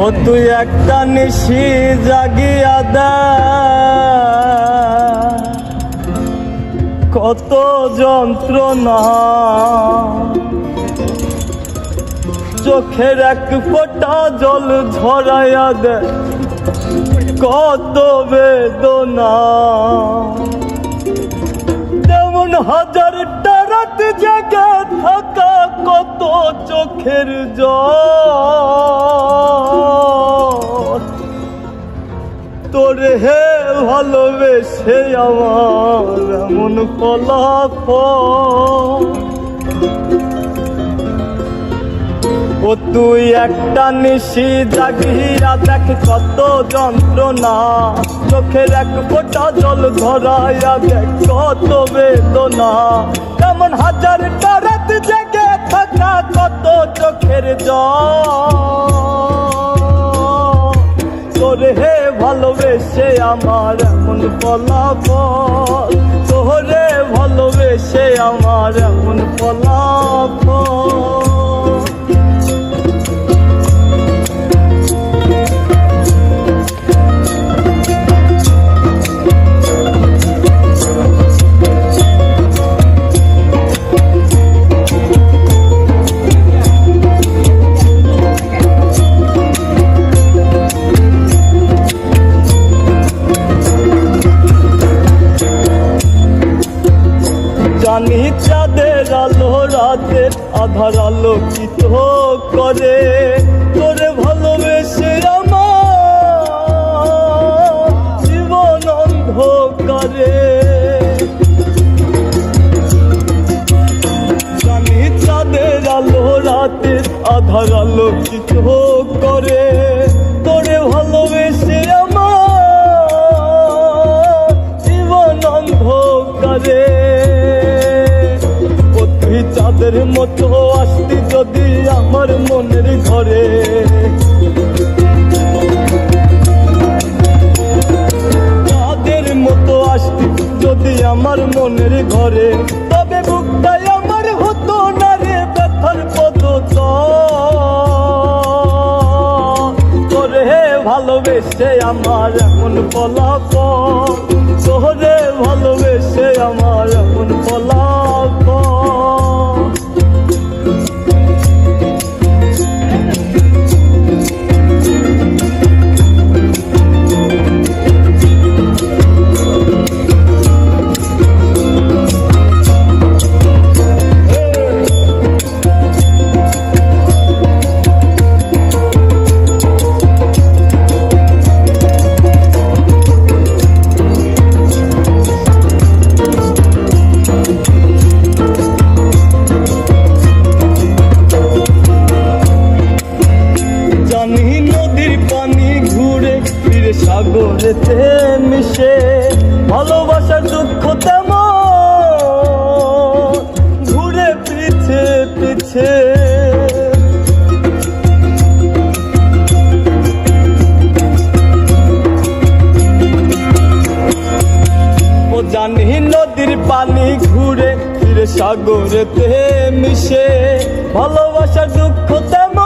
ও তুই একটা নিশি জাগিয়া দে, কত যন্ত্রণা চোখের এক ফোঁটা জল ঝরাইয়া দে, কত বেদনা। যেমন হাজারটা রাত জেগে থাকা, কত চোখের জল। তোরে হে ভালোবেসে আমার এমন ফলাফল। ও তুই একটা নিশি জাগিয়া দেখ, কত যন্ত্রণা চোখের এক ফোঁটা জল ধরাইয়া দেখ, কত বেদনা। তেমন হাজারটা রাত জেগে থাকা, কত চোখের জল। তোরে হে ভালোবেসে আমার এমন ফলাফল, তোরে ভালোবেসে আমার এমন ফলাফল। জানি চাঁদের আলো রাতের আধার আলোকিত করে, তোরে ভালোবেসে আমার জীবন অন্ধকারে। জানি চাঁদের আলো রাতের আধার আলোকিত করে, তোরে ভালোবেসে আমার জীবন অন্ধকারে। চাঁদের মতো আসতি যদি আমার মনের ঘরে, চাঁদের মতো আসতি যদি আমার মনের ঘরে, তবে বুকটাই আমার হতো না রে ব্যথার পদতল। তোরে ভালোবেসে আমার এমন ফলাফল, তোরে ভালোবেসে আমার এমন ফলাফল। সাগরেতে মিশে ভালোবাসার দুঃখ তেমন ঘুরে পিছে পিছে। ও জানি নদীর পানি ঘুরে ফিরে সাগরেতে মিশে ভালোবাসার দুঃখ তেমন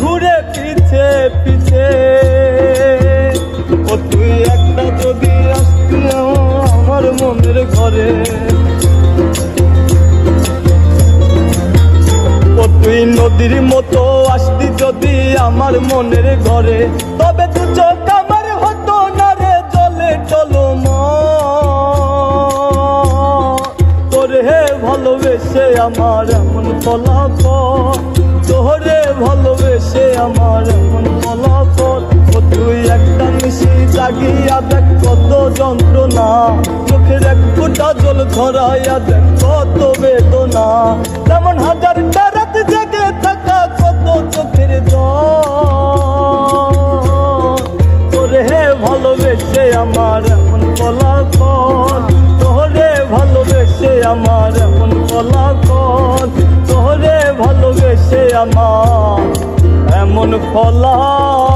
ঘুরে পিছে পিছে। ও তুই একটা যদি আসতি আমার মনের ঘরে, ও তুই নদীর মতো আসতি যদি আমার মনের ঘরে, তবে দু চোখ আমার হতো না রে জলে টলমল। তোরে ভালোবেসে আমার এমন ফলাফল, তোরে ভালোবেসে আমার এমন ফলাফল। ও তুই একটা নিশি জাগিয়া দেখ, কত যন্ত্রণা চোখের এক ফোঁটা জল ধরাইয়া দেখ, কত বেদনা। তেমন হাজারটা রাত জেগে থাকা, কত চোখের জল। তোরে ভালোবেসে আমার এমন ফলাফল, তোরে ভালোবেসে আমার এমন ফলাফল, তোরে ভালোবেসে আমার এমন ফলাফল।